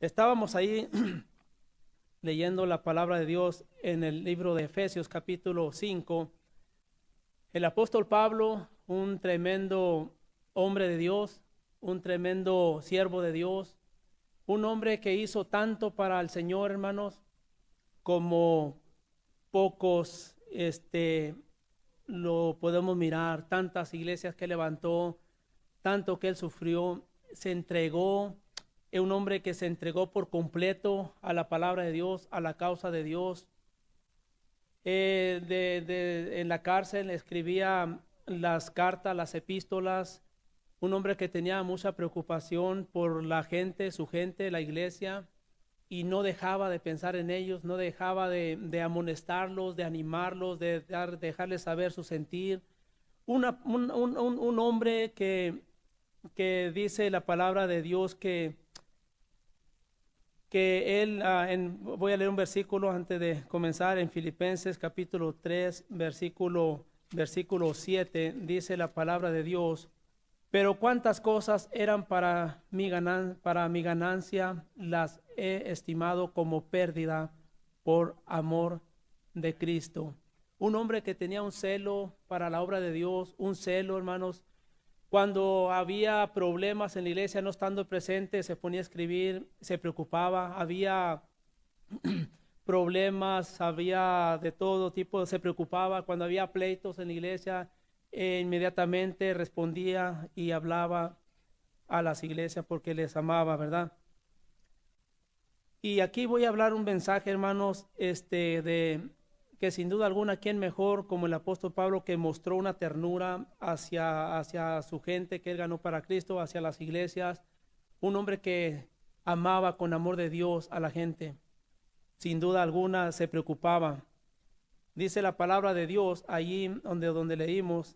Estábamos ahí leyendo la palabra de Dios en el libro de Efesios capítulo 5. El apóstol Pablo, un tremendo hombre de Dios, un tremendo siervo de Dios, un hombre que hizo tanto para el Señor, hermanos, como pocos lo podemos mirar. Tantas iglesias que levantó, tanto que él sufrió, se entregó. Es un hombre que se entregó por completo a la palabra de Dios, a la causa de Dios. En la cárcel escribía las cartas, las epístolas. Un hombre que tenía mucha preocupación por la gente, su gente, la iglesia, y no dejaba de pensar en ellos, no dejaba de amonestarlos, de animarlos, dejarles saber su sentir. Un hombre que dice la palabra de Dios que él, voy a leer un versículo antes de comenzar, en Filipenses capítulo 3, versículo 7, dice la palabra de Dios: pero cuántas cosas eran para mi ganancia, las he estimado como pérdida por amor de Cristo. Un hombre que tenía un celo para la obra de Dios, un celo, hermanos. Cuando había problemas en la iglesia, no estando presente, se ponía a escribir, se preocupaba. Había problemas, había de todo tipo, se preocupaba. Cuando había pleitos en la iglesia, inmediatamente respondía y hablaba a las iglesias porque les amaba, ¿verdad? Y aquí voy a hablar un mensaje, hermanos, de que sin duda alguna, ¿quién mejor como el apóstol Pablo, que mostró una ternura hacia su gente que él ganó para Cristo, hacia las iglesias? Un hombre que amaba con amor de Dios a la gente. Sin duda alguna se preocupaba. Dice la palabra de Dios allí donde leímos: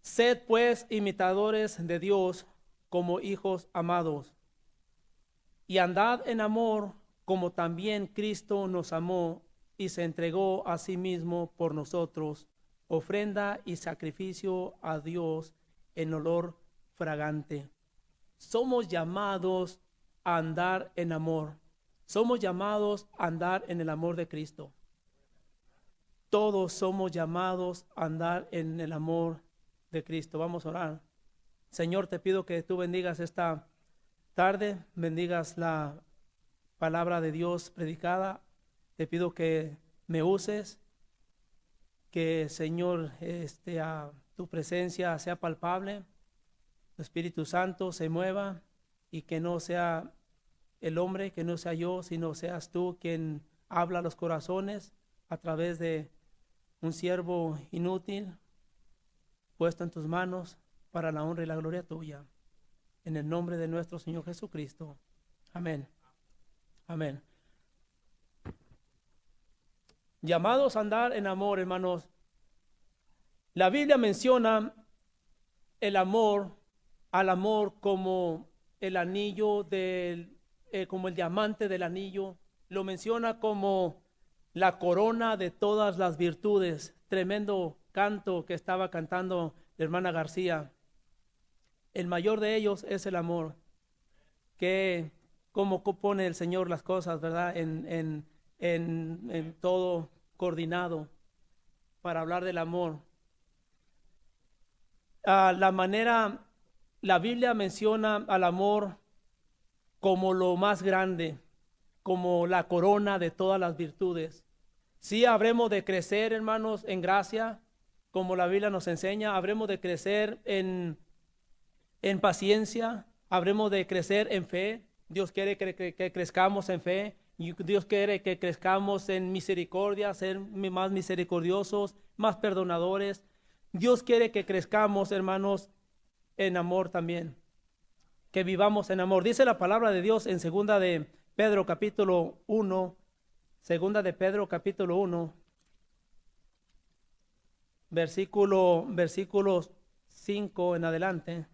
sed pues imitadores de Dios como hijos amados, y andad en amor, como también Cristo nos amó y se entregó a sí mismo por nosotros, ofrenda y sacrificio a Dios en olor fragante. Somos llamados a andar en amor. Somos llamados a andar en el amor de Cristo. Todos somos llamados a andar en el amor de Cristo. Vamos a orar. Señor, te pido que tú bendigas esta tarde, bendigas la palabra de Dios predicada. Te pido que me uses, que, Señor, a tu presencia sea palpable, tu Espíritu Santo se mueva, y que no sea el hombre, que no sea yo, sino seas tú quien habla a los corazones a través de un siervo inútil puesto en tus manos para la honra y la gloria tuya. En el nombre de nuestro Señor Jesucristo. Amén. Amén. Llamados a andar en amor, hermanos. La Biblia menciona el amor, al amor como el anillo como el diamante del anillo. Lo menciona como la corona de todas las virtudes. Tremendo canto que estaba cantando la hermana García. El mayor de ellos es el amor. Que como pone el Señor las cosas, ¿verdad? En todo coordinado para hablar del amor. La Biblia menciona al amor como lo más grande, como la corona de todas las virtudes. Sí, habremos de crecer, hermanos, en gracia, como la Biblia nos enseña. Habremos de crecer en paciencia, habremos de crecer en fe. Dios quiere que crezcamos en fe. Dios quiere que crezcamos en misericordia, ser más misericordiosos, más perdonadores. Dios quiere que crezcamos, hermanos, en amor también, que vivamos en amor. Dice la palabra de Dios en segunda de Pedro capítulo 1, segunda de Pedro capítulo 1, versículos 5 en adelante.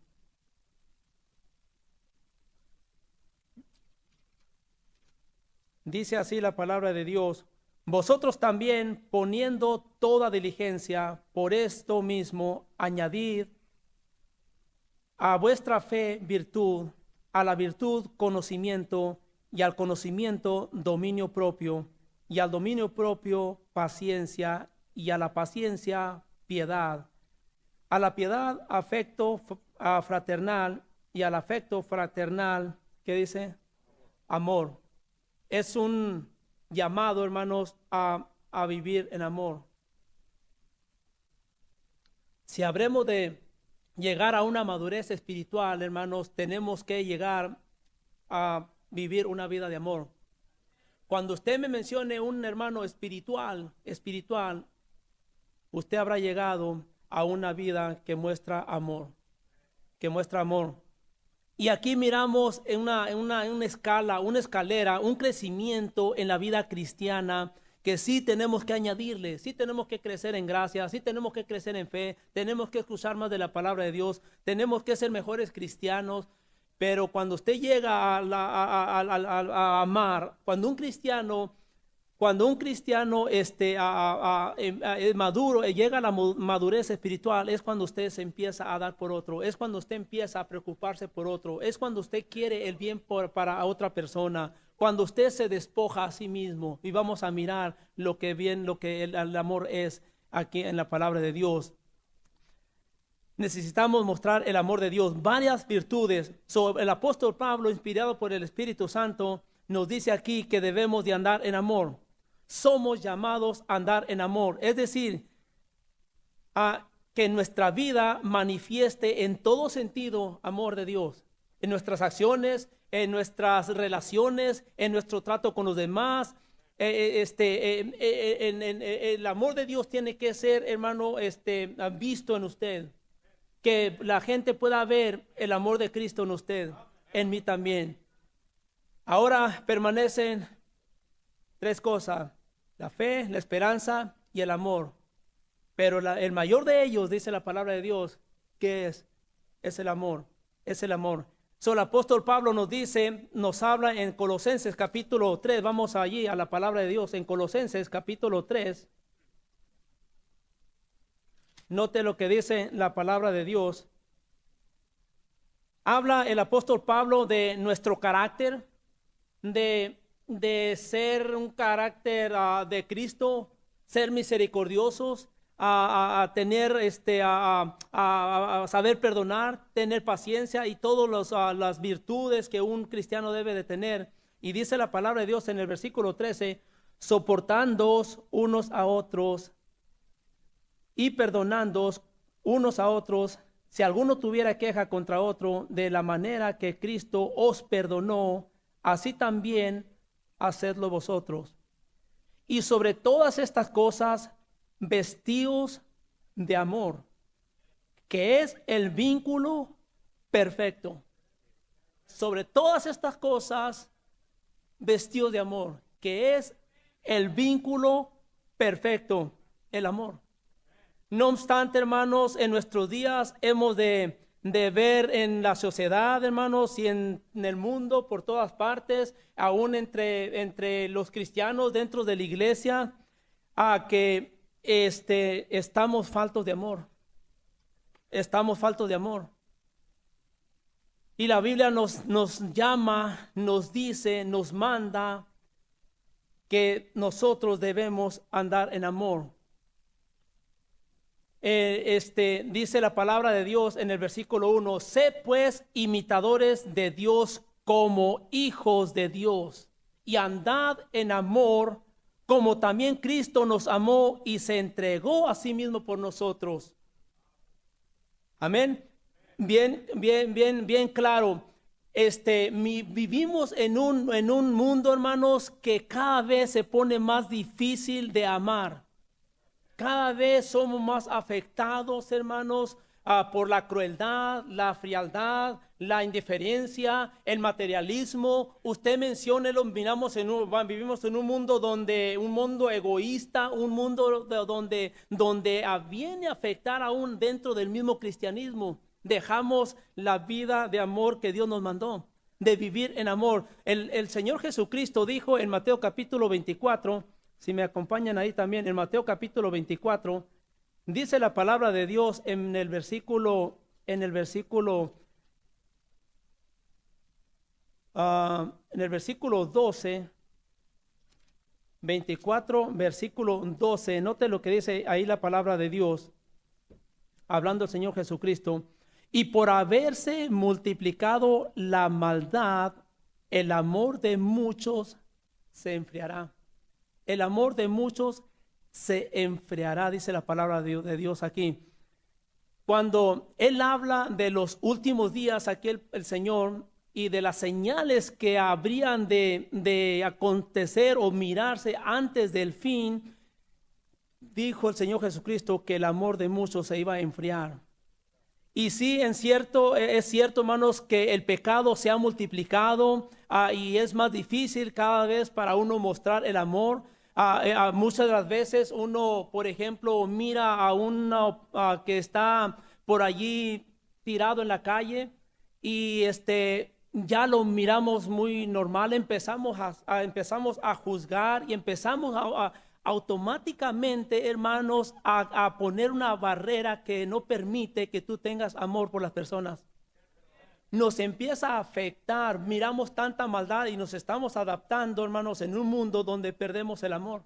Dice así la palabra de Dios: vosotros también, poniendo toda diligencia, por esto mismo añadid a vuestra fe virtud, a la virtud conocimiento, y al conocimiento dominio propio, y al dominio propio paciencia, y a la paciencia piedad, a la piedad afecto fraternal, y al afecto fraternal, ¿qué dice? Amor. Es un llamado, hermanos, a vivir en amor. Si habremos de llegar a una madurez espiritual, hermanos, tenemos que llegar a vivir una vida de amor. Cuando usted me mencione un hermano espiritual, usted habrá llegado a una vida que muestra amor, que muestra amor. Y aquí miramos en una escala, una escalera, un crecimiento en la vida cristiana que sí tenemos que añadirle, sí tenemos que crecer en gracia, sí tenemos que crecer en fe, tenemos que escuchar más de la palabra de Dios, tenemos que ser mejores cristianos. Pero cuando usted llega a amar, cuando un cristiano es maduro, llega a la madurez espiritual, es cuando usted se empieza a dar por otro, es cuando usted empieza a preocuparse por otro, es cuando usted quiere el bien para otra persona, cuando usted se despoja a sí mismo. Y vamos a mirar lo que el amor es aquí en la palabra de Dios. Necesitamos mostrar el amor de Dios, varias virtudes. El apóstol Pablo, inspirado por el Espíritu Santo, nos dice aquí que debemos de andar en amor. Somos llamados a andar en amor, es decir, a que nuestra vida manifieste en todo sentido amor de Dios, en nuestras acciones, en nuestras relaciones, en nuestro trato con los demás. El amor de Dios tiene que ser, hermano, visto en usted. Que la gente pueda ver el amor de Cristo en usted, en mí también. Ahora permanecen tres cosas: la fe, la esperanza y el amor. Pero el mayor de ellos, dice la palabra de Dios, que es el amor, es el amor. El apóstol Pablo nos habla en Colosenses capítulo 3, vamos allí a la palabra de Dios, en Colosenses capítulo 3. Note lo que dice la palabra de Dios. Habla el apóstol Pablo de nuestro carácter, de ser un carácter de Cristo, ser misericordiosos, a tener, a saber perdonar, tener paciencia y todas las virtudes que un cristiano debe de tener. Y dice la palabra de Dios en el versículo 13, soportándoos unos a otros y perdonándoos unos a otros, si alguno tuviera queja contra otro, de la manera que Cristo os perdonó, así también hacedlo vosotros. Y sobre todas estas cosas, vestíos de amor, que es el vínculo perfecto. Sobre todas estas cosas, vestíos de amor, que es el vínculo perfecto, el amor. No obstante, hermanos, en nuestros días hemos de ver en la sociedad, hermanos, y en el mundo, por todas partes, aún entre los cristianos dentro de la iglesia, a que estamos faltos de amor. Estamos faltos de amor. Y la Biblia nos llama, nos dice, nos manda que nosotros debemos andar en amor. Dice la palabra de Dios en el versículo 1, sed pues imitadores de Dios como hijos de Dios, y andad en amor, como también Cristo nos amó y se entregó a sí mismo por nosotros. Amén. Bien claro. Vivimos en un mundo, hermanos, que cada vez se pone más difícil de amar. Cada vez somos más afectados, hermanos, por la crueldad, la frialdad, la indiferencia, el materialismo. Usted menciónelo, vivimos en un mundo un mundo egoísta, un mundo donde viene a afectar aún dentro del mismo cristianismo. Dejamos la vida de amor que Dios nos mandó, de vivir en amor. El Señor Jesucristo dijo en Mateo capítulo 24, si me acompañan ahí también, en Mateo capítulo 24, dice la palabra de Dios en el versículo En el versículo 12, 24, versículo 12, note lo que dice ahí la palabra de Dios, hablando el Señor Jesucristo. Y por haberse multiplicado la maldad, el amor de muchos se enfriará. El amor de muchos se enfriará, dice la palabra de Dios aquí. Cuando Él habla de los últimos días, aquí el Señor, y de las señales que habrían de acontecer o mirarse antes del fin, dijo el Señor Jesucristo que el amor de muchos se iba a enfriar. Y sí, es cierto, hermanos, que el pecado se ha multiplicado y es más difícil cada vez para uno mostrar el amor. Muchas de las veces uno, por ejemplo, mira a uno que está por allí tirado en la calle y ya lo miramos muy normal, empezamos a juzgar y empezamos automáticamente, hermanos, a poner una barrera que no permite que tú tengas amor por las personas. Nos empieza a afectar, miramos tanta maldad y nos estamos adaptando, hermanos, en un mundo donde perdemos el amor.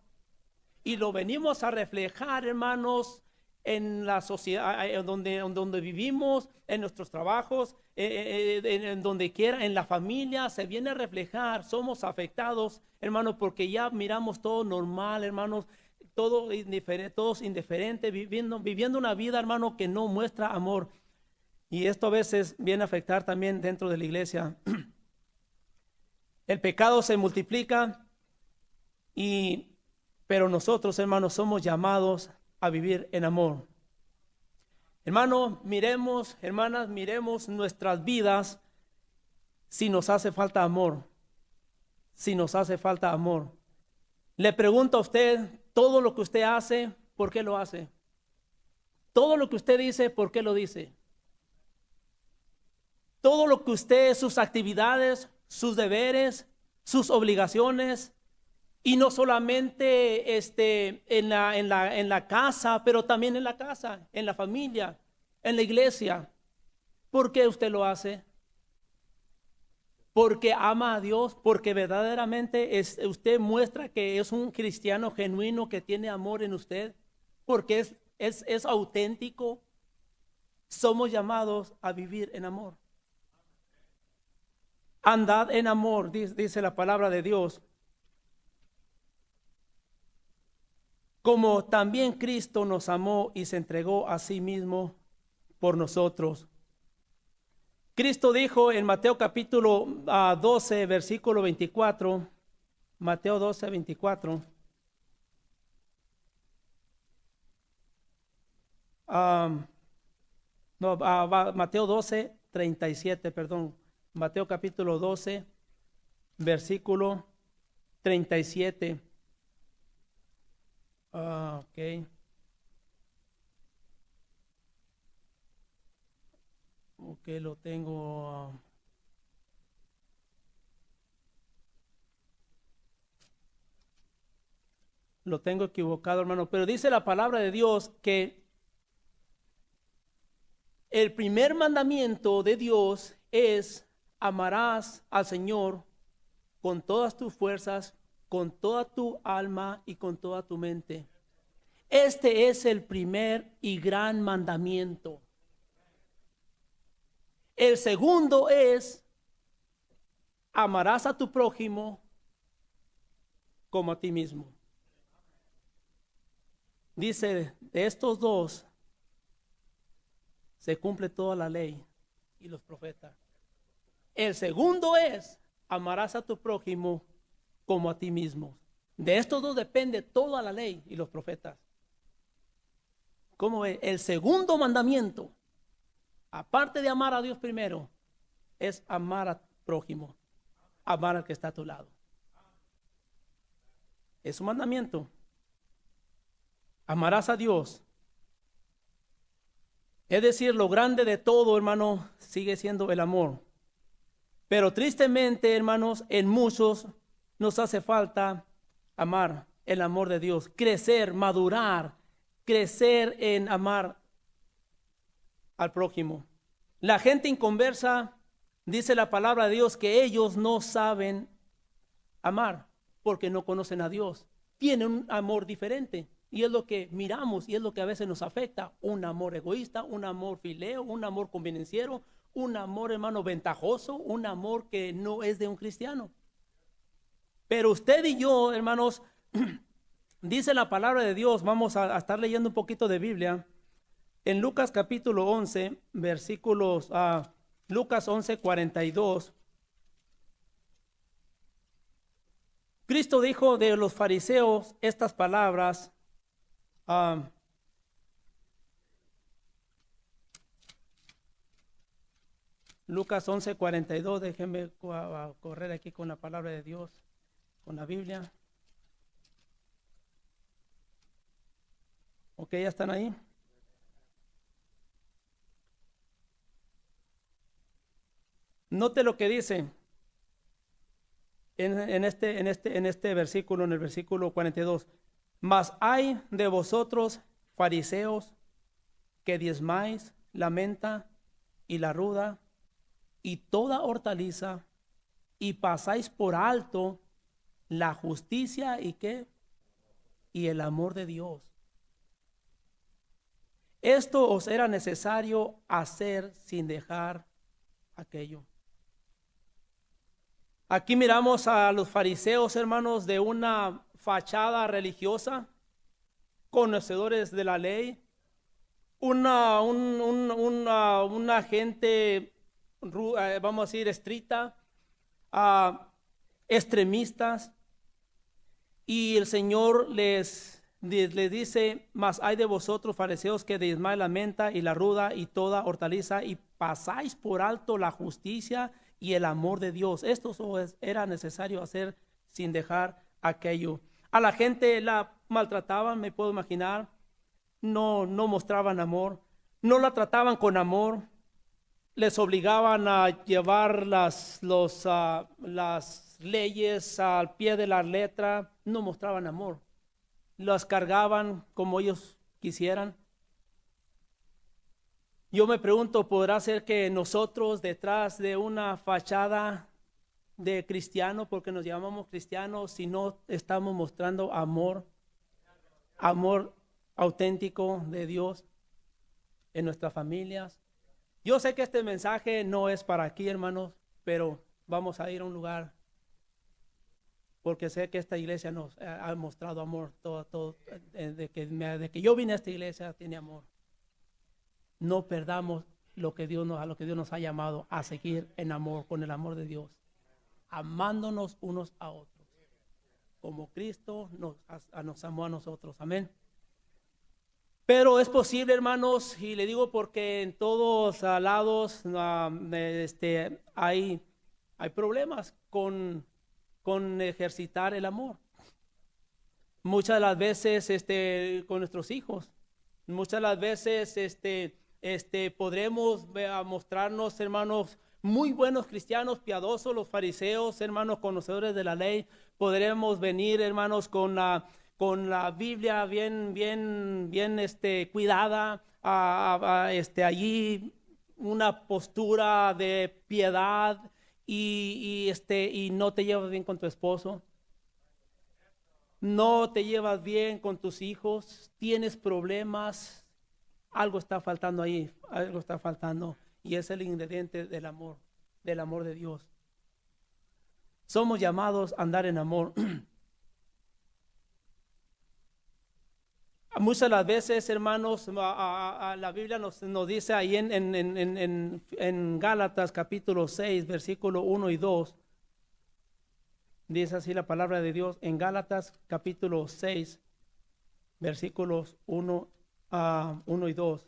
Y lo venimos a reflejar, hermanos, en la sociedad, donde vivimos, en nuestros trabajos, en donde quiera, en la familia, se viene a reflejar. Somos afectados, hermanos, porque ya miramos todo normal, hermanos, todos indiferentes, viviendo una vida, hermano, que no muestra amor. Y esto a veces viene a afectar también dentro de la iglesia. El pecado se multiplica, pero nosotros, hermanos, somos llamados a vivir en amor. Hermano, hermanas, miremos nuestras vidas si nos hace falta amor. Si nos hace falta amor. Le pregunto a usted, todo lo que usted hace, ¿por qué lo hace? Todo lo que usted dice, ¿por qué lo dice? Todo lo que usted, sus actividades, sus deberes, sus obligaciones, y no solamente en la casa, pero también en la casa, en la familia, en la iglesia. ¿Por qué usted lo hace? Porque ama a Dios, porque verdaderamente usted muestra que es un cristiano genuino que tiene amor en usted, porque es auténtico. Somos llamados a vivir en amor. Andad en amor, dice la palabra de Dios. Como también Cristo nos amó y se entregó a sí mismo por nosotros. Cristo dijo en Mateo capítulo 12, versículo 24, Mateo 12, 24. Mateo 12, 37, perdón. Mateo capítulo 12, versículo 37. Ok. Ok, lo tengo. Lo tengo equivocado, hermano. Pero dice la palabra de Dios que el primer mandamiento de Dios es: amarás al Señor con todas tus fuerzas, con toda tu alma y con toda tu mente. Este es el primer y gran mandamiento. El segundo es: amarás a tu prójimo como a ti mismo. Dice, de estos dos se cumple toda la ley y los profetas. El segundo es: amarás a tu prójimo como a ti mismo. De estos dos depende toda la ley y los profetas. ¿Cómo es? El segundo mandamiento, aparte de amar a Dios primero, es amar al prójimo, amar al que está a tu lado. Es un mandamiento. Amarás a Dios. Es decir, lo grande de todo, hermano, sigue siendo el amor. Pero tristemente, hermanos, en muchos nos hace falta amar el amor de Dios, crecer, madurar, crecer en amar al prójimo. La gente inconversa Dice la palabra de Dios que ellos no saben amar porque no conocen a Dios. Tienen un amor diferente y es lo que miramos y es lo que a veces nos afecta. Un amor egoísta, un amor fileo, un amor convenenciero, un amor, hermano, ventajoso, un amor que no es de un cristiano. Pero usted y yo, hermanos, dice la palabra de Dios, vamos a estar leyendo un poquito de Biblia. En Lucas capítulo 11, versículos, Lucas 11, 42. Cristo dijo de los fariseos estas palabras. Lucas 11, 42. Déjenme correr aquí con la palabra de Dios, con la Biblia. Ok, ya están ahí. Note lo que dice en este versículo, en el versículo 42. Mas hay de vosotros, fariseos, que diezmáis la menta y la ruda y toda hortaliza, y pasáis por alto la justicia y qué, y el amor de Dios. Esto os era necesario hacer sin dejar aquello. Aquí miramos a los fariseos, hermanos, de una fachada religiosa, conocedores de la ley, una gente, vamos a decir, estricta, extremistas, y el Señor les dice: mas hay de vosotros, fariseos, que diezmáis la menta y la ruda y toda hortaliza, y pasáis por alto la justicia y el amor de Dios. Esto era necesario hacer sin dejar aquello. A la gente la maltrataban, me puedo imaginar. No mostraban amor, no la trataban con amor, les obligaban a llevar las leyes al pie de la letra, no mostraban amor, las cargaban como ellos quisieran. Yo me pregunto, ¿podrá ser que nosotros, detrás de una fachada de cristiano, porque nos llamamos cristianos, si no estamos mostrando amor auténtico de Dios en nuestras familias? Yo sé que este mensaje no es para aquí, hermanos, pero vamos a ir a un lugar, porque sé que esta iglesia nos ha mostrado amor todo, de que yo vine a esta iglesia tiene amor. No perdamos a lo que Dios nos ha llamado a seguir en amor, con el amor de Dios, amándonos unos a otros, como Cristo nos amó a nosotros. Amén. Pero es posible, hermanos, y le digo porque en todos lados hay problemas con ejercitar el amor. Muchas de las veces con nuestros hijos, muchas de las veces podremos mostrarnos, hermanos, muy buenos cristianos, piadosos, los fariseos, hermanos, conocedores de la ley. Podremos venir, hermanos, con la Biblia bien cuidada, allí una postura de piedad, y no te llevas bien con tu esposo, no te llevas bien con tus hijos, tienes problemas. Algo está faltando ahí, algo está faltando, y es el ingrediente del amor de Dios. Somos llamados a andar en amor. Muchas de las veces, hermanos, la Biblia nos dice ahí en Gálatas capítulo 6, versículo 1 y 2. Dice así la palabra de Dios en Gálatas capítulo 6, versículos 1 y 2.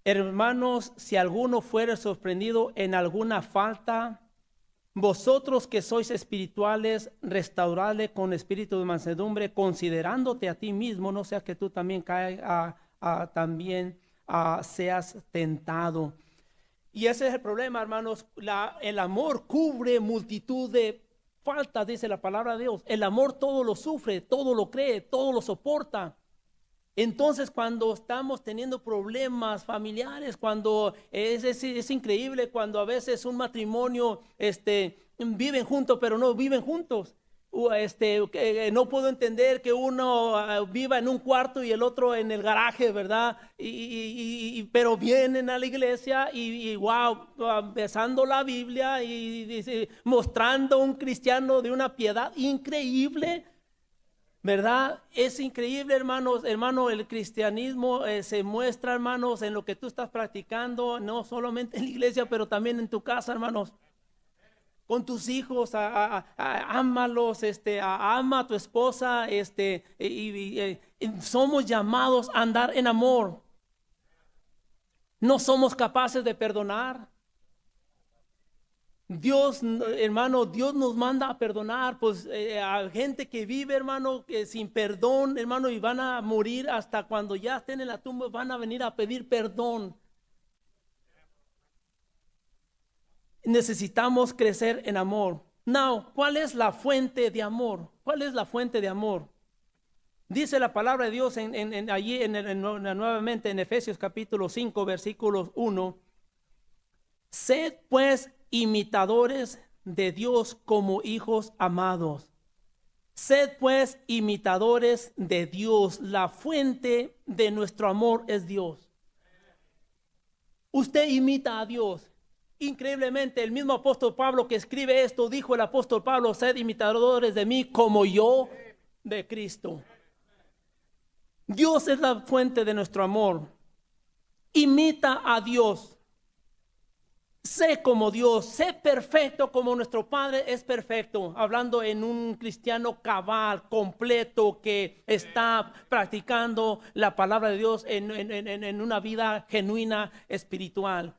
Hermanos, si alguno fuere sorprendido en alguna falta, vosotros que sois espirituales, restauradle con espíritu de mansedumbre, considerándote a ti mismo, no sea que tú también seas tentado. Y ese es el problema, hermanos. El amor cubre multitud de faltas, dice la palabra de Dios. El amor todo lo sufre, todo lo cree, todo lo soporta. Entonces, cuando estamos teniendo problemas familiares, cuando es increíble cuando a veces un matrimonio viven juntos, pero no viven juntos. No puedo entender que uno viva en un cuarto y el otro en el garaje, ¿verdad? Pero vienen a la iglesia y wow, besando la Biblia y mostrando un cristiano de una piedad increíble. ¿Verdad? Es increíble, hermanos, el cristianismo se muestra, hermanos, en lo que tú estás practicando, no solamente en la iglesia, pero también en tu casa, hermanos. Con tus hijos, ámalos, ama a tu esposa, somos llamados a andar en amor. No somos capaces de perdonar. Dios, hermano, Dios nos manda a perdonar, pues a gente que vive, hermano, que sin perdón, hermano, y van a morir hasta cuando ya estén en la tumba, van a venir a pedir perdón. Necesitamos crecer en amor. Now, ¿cuál es la fuente de amor? ¿Cuál es la fuente de amor? Dice la palabra de Dios allí nuevamente en Efesios capítulo 5, versículos 1. Sed pues imitadores de Dios como hijos amados. Sed pues imitadores de Dios. La fuente de nuestro amor es Dios. Usted imita a Dios. Increíblemente, el mismo apóstol Pablo que escribe esto, dijo el apóstol Pablo: sed imitadores de mí como yo de Cristo. Dios es la fuente de nuestro amor. Imita a Dios. Sé como Dios, sé perfecto como nuestro Padre es perfecto. Hablando en un cristiano cabal, completo, que está practicando la palabra de Dios en una vida genuina espiritual.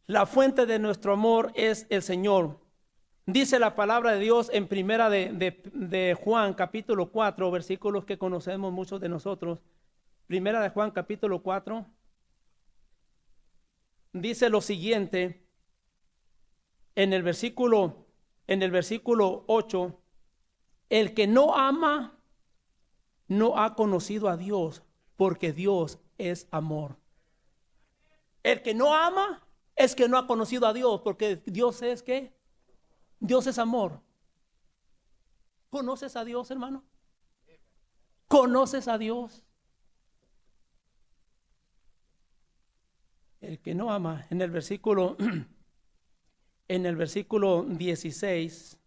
La fuente de nuestro amor es el Señor. Dice la palabra de Dios en primera de Juan capítulo 4, versículos que conocemos muchos de nosotros. Primera de Juan capítulo 4. Dice lo siguiente en el versículo 8: el que no ama no ha conocido a Dios, porque Dios es amor. El que no ama es que no ha conocido a Dios, porque Dios es ¿qué? Dios es amor. ¿Conoces a Dios, hermano? ¿Conoces a Dios? El que no ama, en el versículo 16,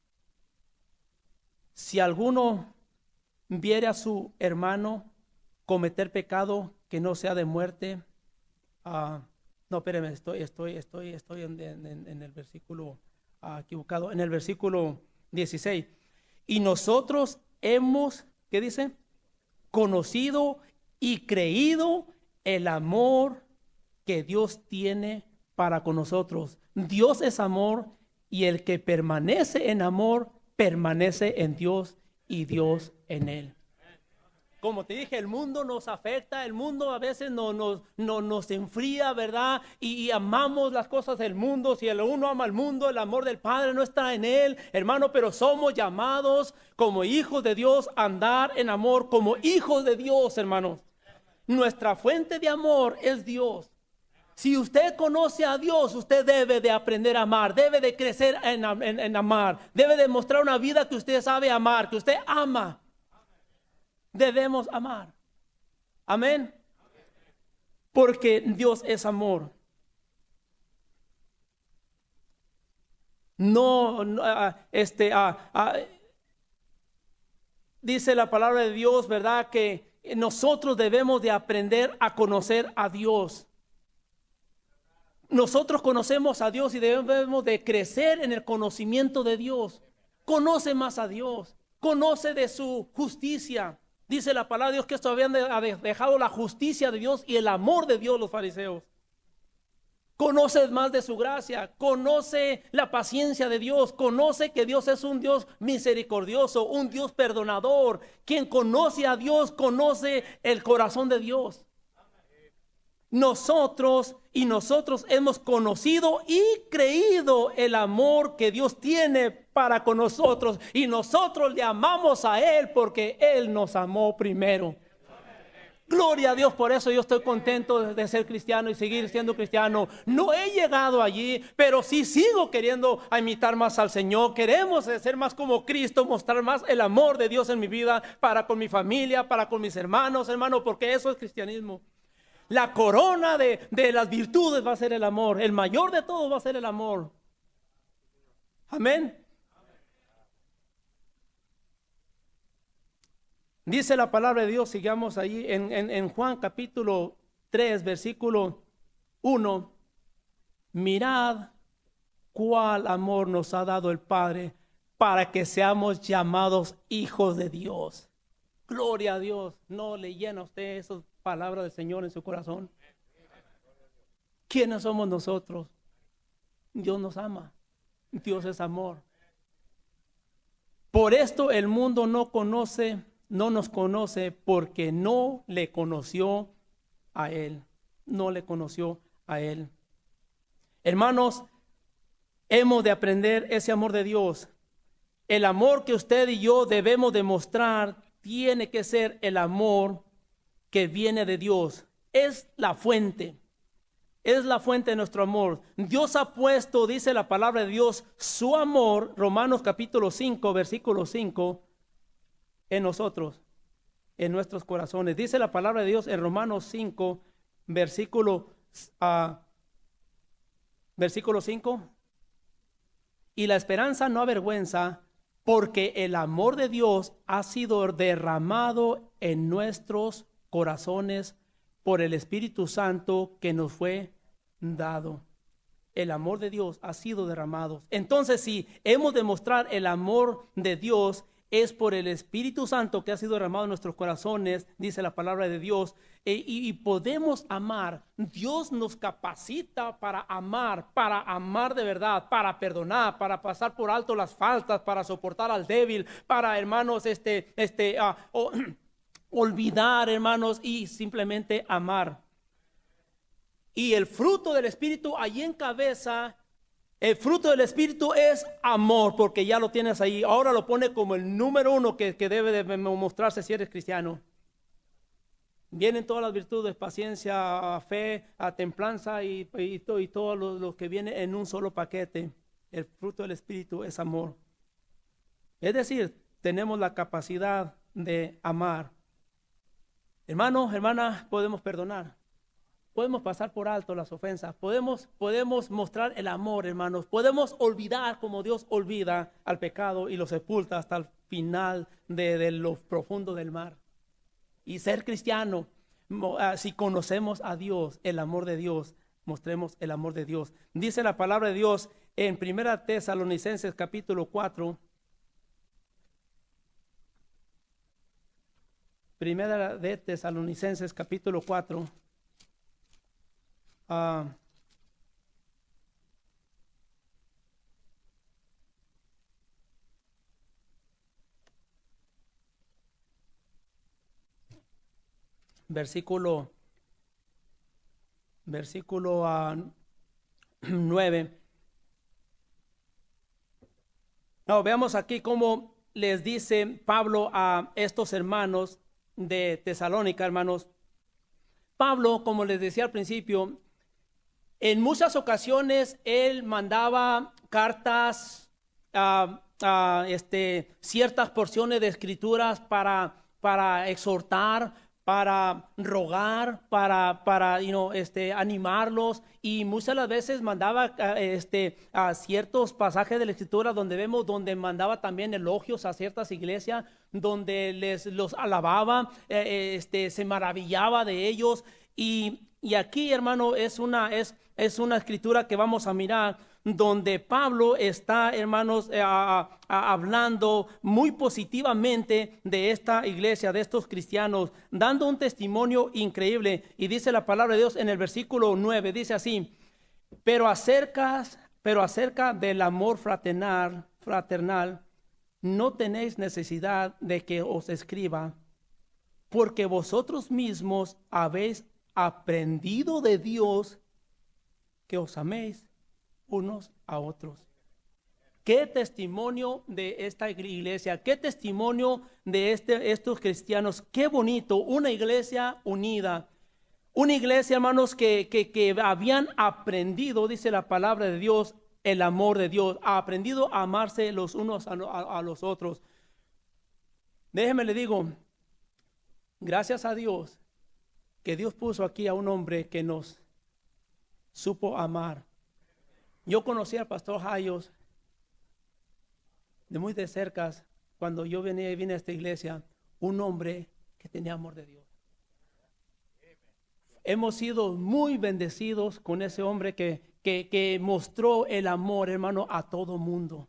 si alguno viere a su hermano cometer pecado que no sea de muerte, no, espérame, estoy en el versículo equivocado, en el versículo 16. Y nosotros hemos, ¿qué dice? Conocido y creído el amor que Dios tiene para con nosotros. Dios es amor, y el que permanece en amor permanece en Dios y Dios en él. Como te dije, el mundo nos afecta, el mundo a veces nos enfría, ¿verdad? Y amamos las cosas del mundo. Si el uno ama al mundo, el amor del Padre no está en él, hermano. Pero somos llamados como hijos de Dios a andar en amor, como hijos de Dios, hermanos. Nuestra fuente de amor es Dios. Si usted conoce a Dios, usted debe de aprender a amar, debe de crecer en amar, debe de mostrar una vida que usted sabe amar, que usted ama. Debemos amar. Amén. Porque Dios es amor. Dice la palabra de Dios, ¿verdad? Que nosotros debemos de aprender a conocer a Dios. Nosotros conocemos a Dios y debemos de crecer en el conocimiento de Dios. Conoce más a Dios, conoce de su justicia. Dice la palabra de Dios que esto habían dejado la justicia de Dios y el amor de Dios los fariseos. Conoce más de su gracia, conoce la paciencia de Dios, conoce que Dios es un Dios misericordioso, un Dios perdonador. Quien conoce a Dios conoce el corazón de Dios. Nosotros hemos conocido y creído el amor que Dios tiene para con nosotros, y nosotros le amamos a Él porque Él nos amó primero. Gloria a Dios, por eso yo estoy contento de ser cristiano y seguir siendo cristiano. No he llegado allí, pero sí sigo queriendo imitar más al Señor. Queremos ser más como Cristo, mostrar más el amor de Dios en mi vida, para con mi familia, para con mis hermanos, hermano, porque eso es cristianismo. La corona de las virtudes va a ser el amor. El mayor de todos va a ser el amor. Amén. Dice la palabra de Dios, sigamos ahí en Juan capítulo 3, versículo 1. Mirad cuál amor nos ha dado el Padre para que seamos llamados hijos de Dios. Gloria a Dios. ¿No le llena a usted esas palabras del Señor en su corazón? ¿Quiénes somos nosotros? Dios nos ama. Dios es amor. Por esto el mundo no nos conoce porque no le conoció a Él. No le conoció a Él. Hermanos, hemos de aprender ese amor de Dios. El amor que usted y yo debemos demostrar tiene que ser el amor que viene de Dios. Es la fuente. Es la fuente de nuestro amor. Dios ha puesto, dice la palabra de Dios, su amor, Romanos capítulo 5, versículo 5, en nosotros, en nuestros corazones. Dice la palabra de Dios en Romanos 5, versículo 5. Y la esperanza no avergüenza, porque el amor de Dios ha sido derramado en nuestros corazones por el Espíritu Santo que nos fue dado. El amor de Dios ha sido derramado. Entonces, si hemos de mostrar el amor de Dios, es por el Espíritu Santo que ha sido derramado en nuestros corazones, dice la palabra de Dios, y podemos amar. Dios nos capacita para amar de verdad, para perdonar, para pasar por alto las faltas, para soportar al débil, para, hermanos, olvidar, hermanos, y simplemente amar. Y el fruto del Espíritu allí encabeza. El fruto del Espíritu es amor, porque ya lo tienes ahí. Ahora lo pone como el número 1 que debe de mostrarse si eres cristiano. Vienen todas las virtudes: paciencia, fe, templanza y todo lo que viene en un solo paquete. El fruto del Espíritu es amor. Es decir, tenemos la capacidad de amar. Hermanos, hermanas, podemos perdonar. Podemos pasar por alto las ofensas. Podemos mostrar el amor, hermanos. Podemos olvidar como Dios olvida al pecado y lo sepulta hasta el final de lo profundo del mar. Y ser cristiano, si conocemos a Dios, el amor de Dios, mostremos el amor de Dios. Dice la palabra de Dios en 1 Tesalonicenses capítulo 4. Primera de Tesalonicenses capítulo 4. Versículo 9. No, veamos aquí cómo les dice Pablo a estos hermanos de Tesalónica, hermanos. Pablo, como les decía al principio, en muchas ocasiones él mandaba cartas ciertas porciones de escrituras para exhortar, para rogar, para animarlos, y muchas de las veces mandaba a ciertos pasajes de la escritura donde mandaba también elogios a ciertas iglesias, donde los alababa, se maravillaba de ellos. Y aquí, hermano, es una escritura que vamos a mirar, donde Pablo está, hermanos, hablando muy positivamente de esta iglesia, de estos cristianos, dando un testimonio increíble. Y dice la palabra de Dios en el versículo 9, dice así: pero acerca del amor fraternal, no tenéis necesidad de que os escriba, porque vosotros mismos habéis aprendido de Dios que os améis unos a otros. qué testimonio de esta iglesia, qué testimonio de estos cristianos, qué bonito, una iglesia unida. Una iglesia, hermanos, que habían aprendido, dice la palabra de Dios, el amor de Dios, ha aprendido a amarse los unos a los otros. Déjeme le digo, gracias a Dios, que Dios puso aquí a un hombre que nos supo amar. Yo conocí al pastor Hayos de muy de cerca cuando yo vine a esta iglesia, un hombre que tenía amor de Dios. Hemos sido muy bendecidos con ese hombre que mostró el amor, hermano, a todo mundo.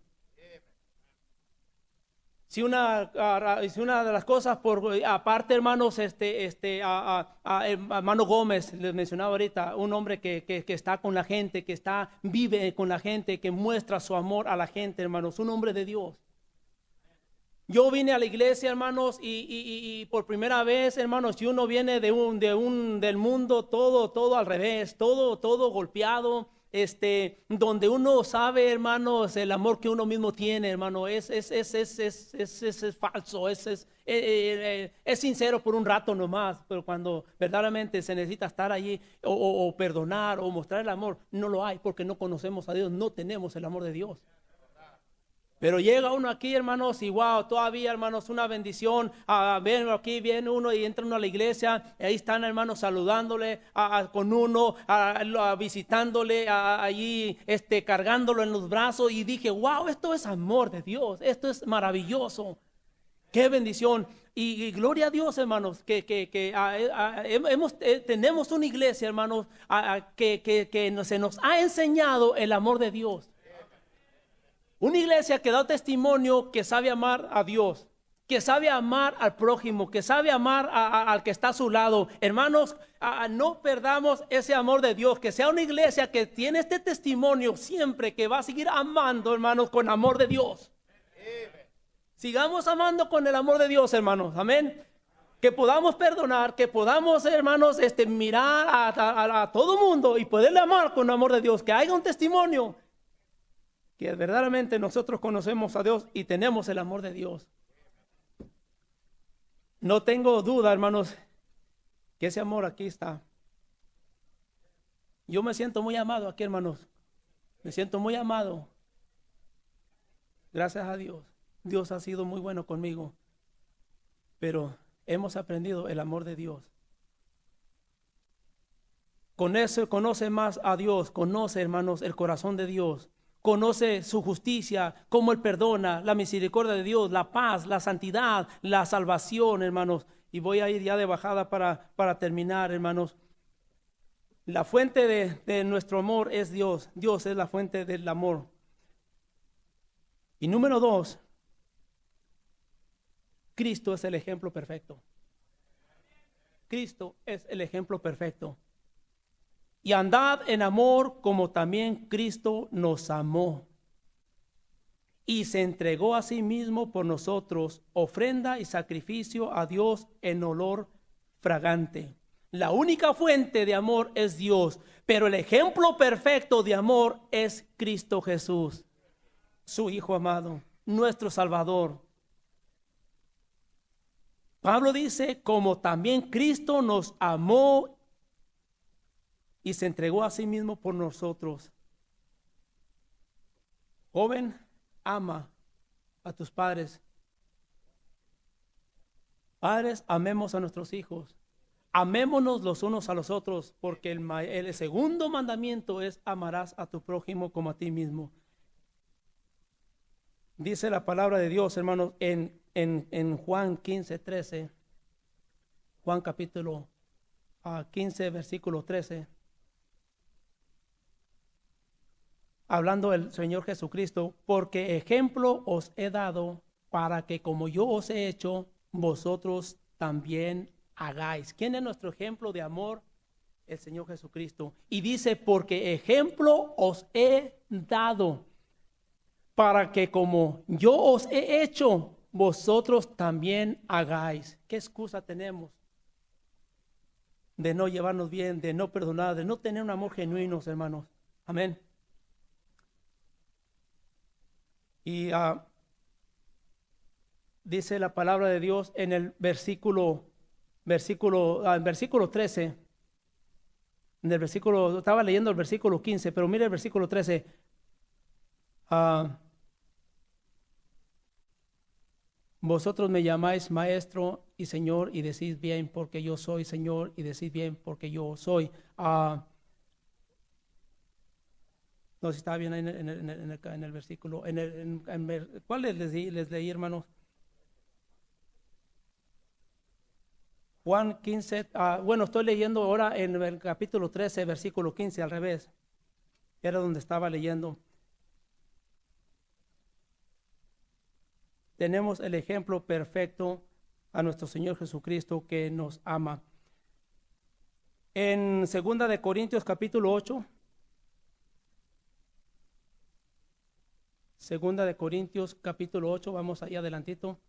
Si una de las cosas, aparte, hermanos, hermano Gómez, les mencionaba ahorita, un hombre que está con la gente, vive con la gente, que muestra su amor a la gente, hermanos, un hombre de Dios. Yo vine a la iglesia, hermanos, y por primera vez, hermanos, si uno viene del mundo todo al revés, todo golpeado, donde uno sabe, hermanos, el amor que uno mismo tiene, hermano, es falso, es sincero por un rato nomás, pero cuando verdaderamente se necesita estar allí o perdonar o mostrar el amor, no lo hay porque no conocemos a Dios, no tenemos el amor de Dios. Pero llega uno aquí, hermanos, y wow, todavía, hermanos, una bendición. Ven aquí, viene uno y entra uno a la iglesia. Y ahí están, hermanos, saludándole con uno, visitándole, allí, cargándolo en los brazos. Y dije, wow, esto es amor de Dios. Esto es maravilloso. Qué bendición. Y gloria a Dios, hermanos, que tenemos una iglesia, hermanos, que se nos ha enseñado el amor de Dios. Una iglesia que da testimonio, que sabe amar a Dios, que sabe amar al prójimo, que sabe amar al que está a su lado. Hermanos, no perdamos ese amor de Dios, que sea una iglesia que tiene este testimonio siempre, que va a seguir amando, hermanos, con amor de Dios. Sigamos amando con el amor de Dios, hermanos, amén. Que podamos perdonar, que podamos, hermanos, mirar a todo mundo y poderle amar con el amor de Dios, que haya un testimonio que verdaderamente nosotros conocemos a Dios y tenemos el amor de Dios. No tengo duda, hermanos, que ese amor aquí está. Yo me siento muy amado aquí, hermanos. Me siento muy amado. Gracias a Dios. Dios ha sido muy bueno conmigo. Pero hemos aprendido el amor de Dios. Conoce más a Dios. Conoce, hermanos, el corazón de Dios. Conoce su justicia, cómo Él perdona, la misericordia de Dios, la paz, la santidad, la salvación, hermanos. Y voy a ir ya de bajada para terminar, hermanos. La fuente de nuestro amor es Dios. Dios es la fuente del amor. Y número 2, Cristo es el ejemplo perfecto. Cristo es el ejemplo perfecto. Y andad en amor como también Cristo nos amó y se entregó a sí mismo por nosotros, ofrenda y sacrificio a Dios en olor fragante. La única fuente de amor es Dios, pero el ejemplo perfecto de amor es Cristo Jesús, su Hijo amado, nuestro Salvador. Pablo dice, como también Cristo nos amó y se entregó a sí mismo por nosotros. Joven, ama a tus padres. Padres, amemos a nuestros hijos. Amémonos los unos a los otros, porque el segundo mandamiento es amarás a tu prójimo como a ti mismo. Dice la palabra de Dios, hermanos, en Juan 15:13. Juan capítulo 15, versículo 13. Hablando el Señor Jesucristo, porque ejemplo os he dado para que como yo os he hecho, vosotros también hagáis. ¿Quién es nuestro ejemplo de amor? El Señor Jesucristo. Y dice, porque ejemplo os he dado para que como yo os he hecho, vosotros también hagáis. ¿Qué excusa tenemos de no llevarnos bien, de no perdonar, de no tener un amor genuino, hermanos? Amén. Y dice la palabra de Dios en el versículo 13. En el versículo, estaba leyendo el versículo 15, pero mire el versículo 13. Vosotros me llamáis maestro y señor y decís bien porque yo soy señor y decís bien porque yo soy. No sé si estaba bien ahí en el versículo. ¿Cuál les leí, hermanos? Juan 15. Bueno, estoy leyendo ahora en el capítulo 13, versículo 15, al revés. Era donde estaba leyendo. Tenemos el ejemplo perfecto a nuestro Señor Jesucristo que nos ama. En 2 de Corintios capítulo 8. 2 de Corintios capítulo 8, vamos allá adelantito.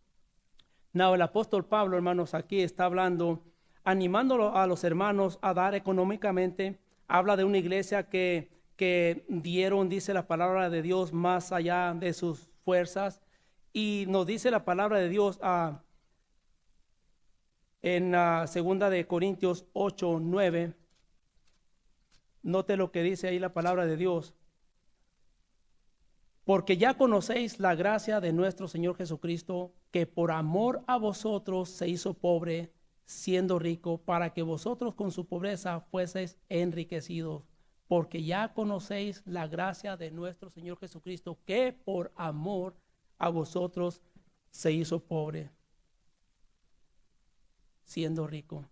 No, el apóstol Pablo, hermanos, aquí está hablando, animándolo a los hermanos a dar económicamente. Habla de una iglesia que dieron, dice la palabra de Dios, más allá de sus fuerzas. Y nos dice la palabra de Dios en 2 de Corintios 8, 9. Note lo que dice ahí la palabra de Dios. Porque ya conocéis la gracia de nuestro Señor Jesucristo, que por amor a vosotros se hizo pobre, siendo rico, para que vosotros con su pobreza fueseis enriquecidos. Porque ya conocéis la gracia de nuestro Señor Jesucristo, que por amor a vosotros se hizo pobre, siendo rico.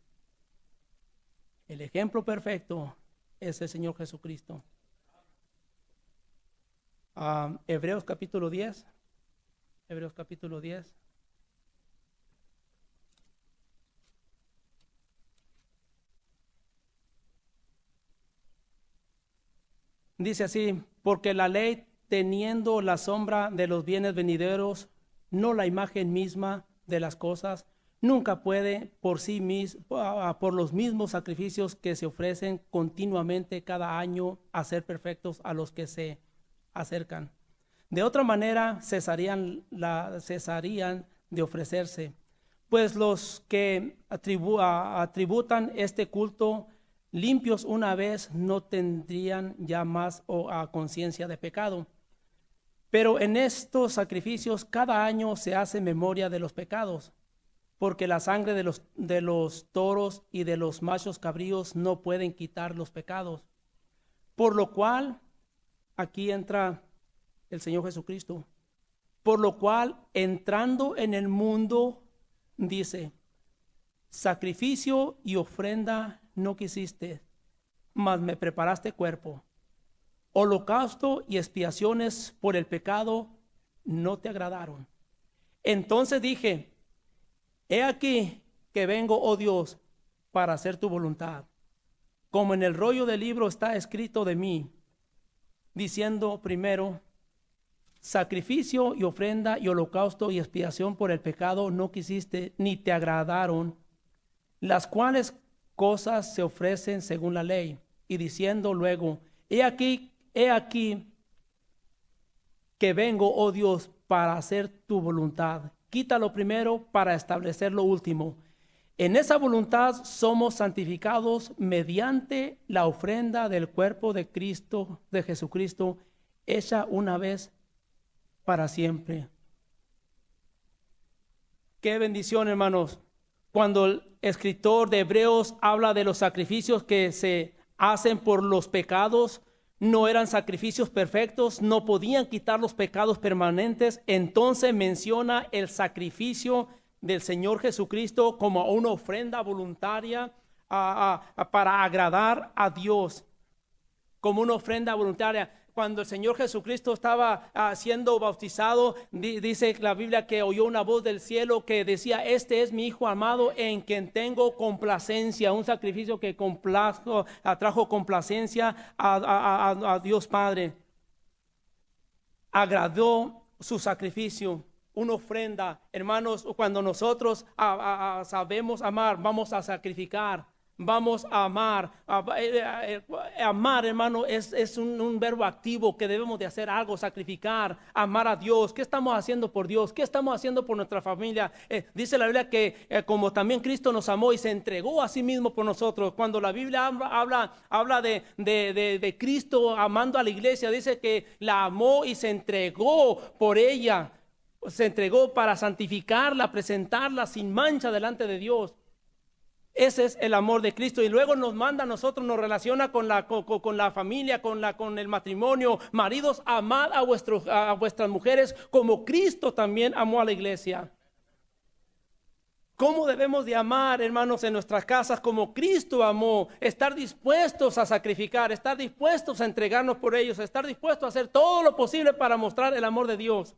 El ejemplo perfecto es el Señor Jesucristo. Hebreos capítulo 10. Hebreos capítulo 10. Dice así: porque la ley, teniendo la sombra de los bienes venideros, no la imagen misma de las cosas, nunca puede por sí misma, por los mismos sacrificios que se ofrecen continuamente cada año, hacer perfectos a los que se acercan. De otra manera cesarían de ofrecerse, pues los que atributan este culto limpios una vez no tendrían ya más conciencia de pecado. Pero en estos sacrificios cada año se hace memoria de los pecados, porque la sangre de los toros y de los machos cabríos no pueden quitar los pecados. Por lo cual, aquí entra el Señor Jesucristo. Por lo cual, entrando en el mundo, dice: sacrificio y ofrenda no quisiste, mas me preparaste cuerpo. Holocausto y expiaciones por el pecado no te agradaron. Entonces dije: he aquí que vengo, oh Dios, para hacer tu voluntad. Como en el rollo del libro está escrito de mí, diciendo primero: sacrificio y ofrenda y holocausto y expiación por el pecado no quisiste, ni te agradaron, las cuales cosas se ofrecen según la ley. Y diciendo luego: he aquí que vengo, oh Dios, para hacer tu voluntad. Quita lo primero para establecer lo último. En esa voluntad somos santificados mediante la ofrenda del cuerpo de Cristo, de Jesucristo, hecha una vez para siempre. Qué bendición, hermanos, cuando el escritor de Hebreos habla de los sacrificios que se hacen por los pecados. No eran sacrificios perfectos, no podían quitar los pecados permanentes. Entonces menciona el sacrificio del Señor Jesucristo como una ofrenda voluntaria para agradar a Dios, como una ofrenda voluntaria. Cuando el Señor Jesucristo estaba siendo bautizado, dice la Biblia que oyó una voz del cielo que decía: este es mi Hijo amado en quien tengo complacencia. Un sacrificio que atrajo complacencia a Dios Padre. Agradó su sacrificio, una ofrenda. Hermanos, cuando nosotros sabemos amar, vamos a sacrificar. vamos a amar. Amar, hermano, es un verbo activo que debemos de hacer algo, sacrificar, amar a Dios. ¿Qué estamos haciendo por Dios? ¿Qué estamos haciendo por nuestra familia? Dice la Biblia que como también Cristo nos amó y se entregó a sí mismo por nosotros. Cuando la Biblia habla de Cristo amando a la iglesia, dice que la amó y se entregó por ella. Se entregó para santificarla, presentarla sin mancha delante de Dios. Ese es el amor de Cristo. Y luego nos manda a nosotros, nos relaciona con la familia, con el matrimonio. Maridos, amad a vuestras mujeres como Cristo también amó a la iglesia. ¿Cómo debemos de amar, hermanos, en nuestras casas como Cristo amó? Estar dispuestos a sacrificar, estar dispuestos a entregarnos por ellos, estar dispuestos a hacer todo lo posible para mostrar el amor de Dios.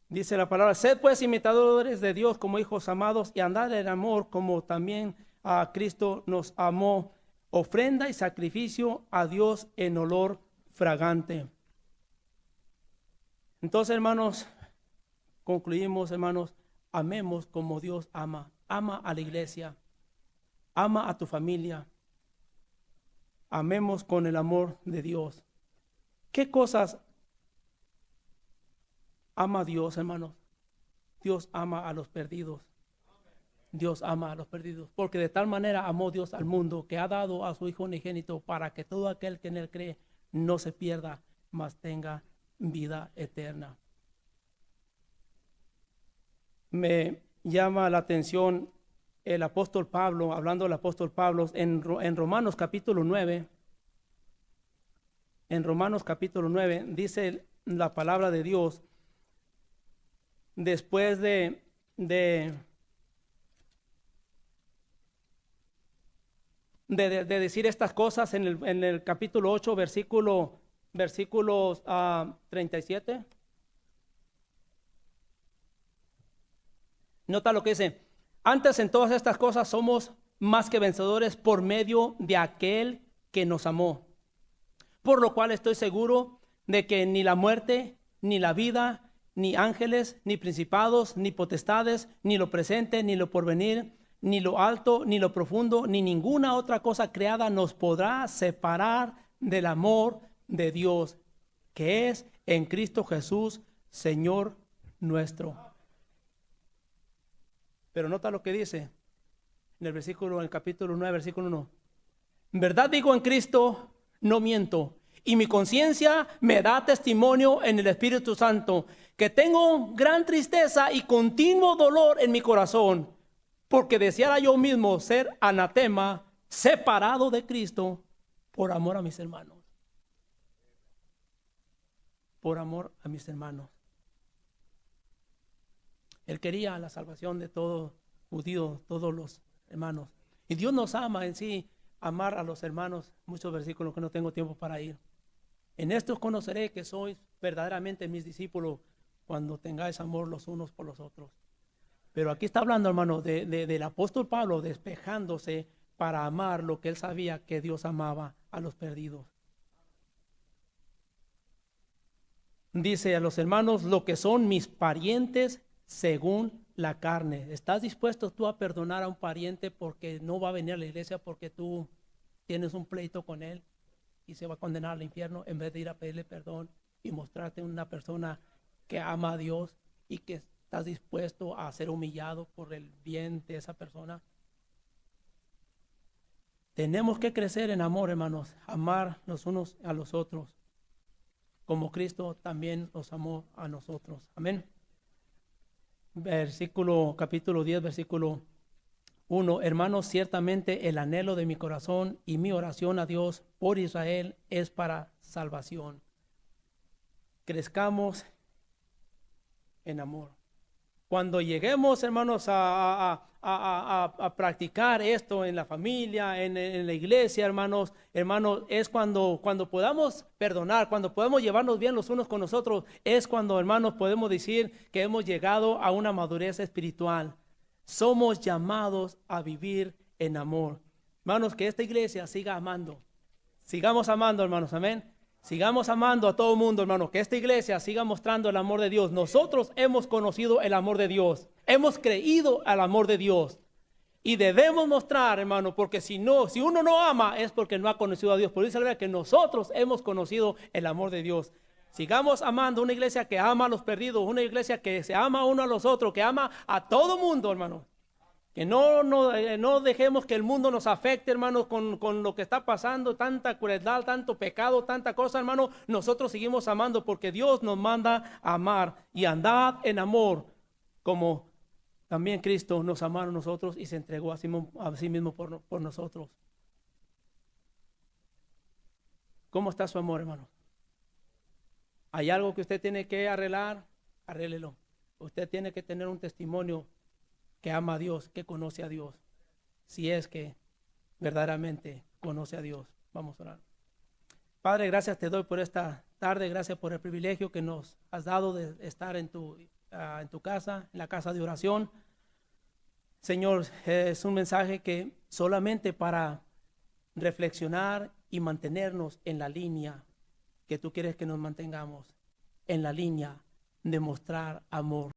Dice la palabra: sed pues imitadores de Dios como hijos amados y andad en amor como también a Cristo nos amó, ofrenda y sacrificio a Dios en olor fragante. Entonces, hermanos, concluimos, hermanos, amemos como Dios ama. Ama a la iglesia, ama a tu familia, amemos con el amor de Dios. ¿Qué cosas ama a Dios, hermanos? Dios ama a los perdidos. Dios ama a los perdidos, porque de tal manera amó Dios al mundo que ha dado a su Hijo unigénito para que todo aquel que en él cree no se pierda, mas tenga vida eterna. Me llama la atención el apóstol Pablo, hablando del apóstol Pablo en Romanos capítulo 9. En Romanos capítulo 9 dice la palabra de Dios, después de decir estas cosas en el capítulo 8, versículos 37. Nota lo que dice: antes en todas estas cosas somos más que vencedores por medio de aquel que nos amó. Por lo cual estoy seguro de que ni la muerte, ni la vida, ni ángeles, ni principados, ni potestades, ni lo presente, ni lo porvenir, ni lo alto, ni lo profundo, ni ninguna otra cosa creada nos podrá separar del amor de Dios, que es en Cristo Jesús, Señor nuestro. Pero nota lo que dice en el capítulo 9, versículo 1. En verdad digo en Cristo, no miento, y mi conciencia me da testimonio en el Espíritu Santo, que tengo gran tristeza y continuo dolor en mi corazón, porque deseara yo mismo ser anatema, separado de Cristo, por amor a mis hermanos. Por amor a mis hermanos. Él quería la salvación de todo judío, todos los hermanos. Y Dios nos ama en sí, amar a los hermanos. Muchos versículos que no tengo tiempo para ir. En esto conoceré que sois verdaderamente mis discípulos, cuando tengáis amor los unos por los otros. Pero aquí está hablando, hermano, del apóstol Pablo despejándose para amar lo que él sabía que Dios amaba a los perdidos. Dice a los hermanos, lo que son mis parientes según la carne. ¿Estás dispuesto tú a perdonar a un pariente porque no va a venir a la iglesia porque tú tienes un pleito con él y se va a condenar al infierno, en vez de ir a pedirle perdón y mostrarte una persona que ama a Dios y que estás dispuesto a ser humillado por el bien de esa persona? Tenemos que crecer en amor, hermanos, amar los unos a los otros, como Cristo también nos amó a nosotros. Amén. Capítulo 10, versículo 1. Hermanos, ciertamente el anhelo de mi corazón y mi oración a Dios por Israel es para salvación. Crezcamos en amor. Cuando lleguemos, hermanos, a practicar esto en la familia, en la iglesia, hermanos, es cuando podamos perdonar, cuando podemos llevarnos bien los unos con los otros, es cuando, hermanos, podemos decir que hemos llegado a una madurez espiritual. Somos llamados a vivir en amor. Hermanos, que esta iglesia siga amando. Sigamos amando, hermanos, amén. Sigamos amando a todo el mundo, hermano. Que esta iglesia siga mostrando el amor de Dios. Nosotros hemos conocido el amor de Dios. Hemos creído al amor de Dios. Y debemos mostrar, hermano, porque si uno no ama es porque no ha conocido a Dios. Por eso es que nosotros hemos conocido el amor de Dios. Sigamos amando una iglesia que ama a los perdidos, una iglesia que se ama uno a los otros, que ama a todo mundo, hermano. Que no dejemos que el mundo nos afecte, hermano, con lo que está pasando, tanta crueldad, tanto pecado, tanta cosa, hermano. Nosotros seguimos amando porque Dios nos manda a amar y andad en amor, como también Cristo nos amó a nosotros y se entregó a sí mismo por nosotros. ¿Cómo está su amor, hermano? ¿Hay algo que usted tiene que arreglar? Arréglelo. Usted tiene que tener un testimonio que ama a Dios, que conoce a Dios, si es que verdaderamente conoce a Dios. Vamos a orar. Padre, gracias te doy por esta tarde, gracias por el privilegio que nos has dado de estar en tu casa, en la casa de oración. Señor, es un mensaje que solamente para reflexionar y mantenernos en la línea que tú quieres que nos mantengamos, en la línea de mostrar amor.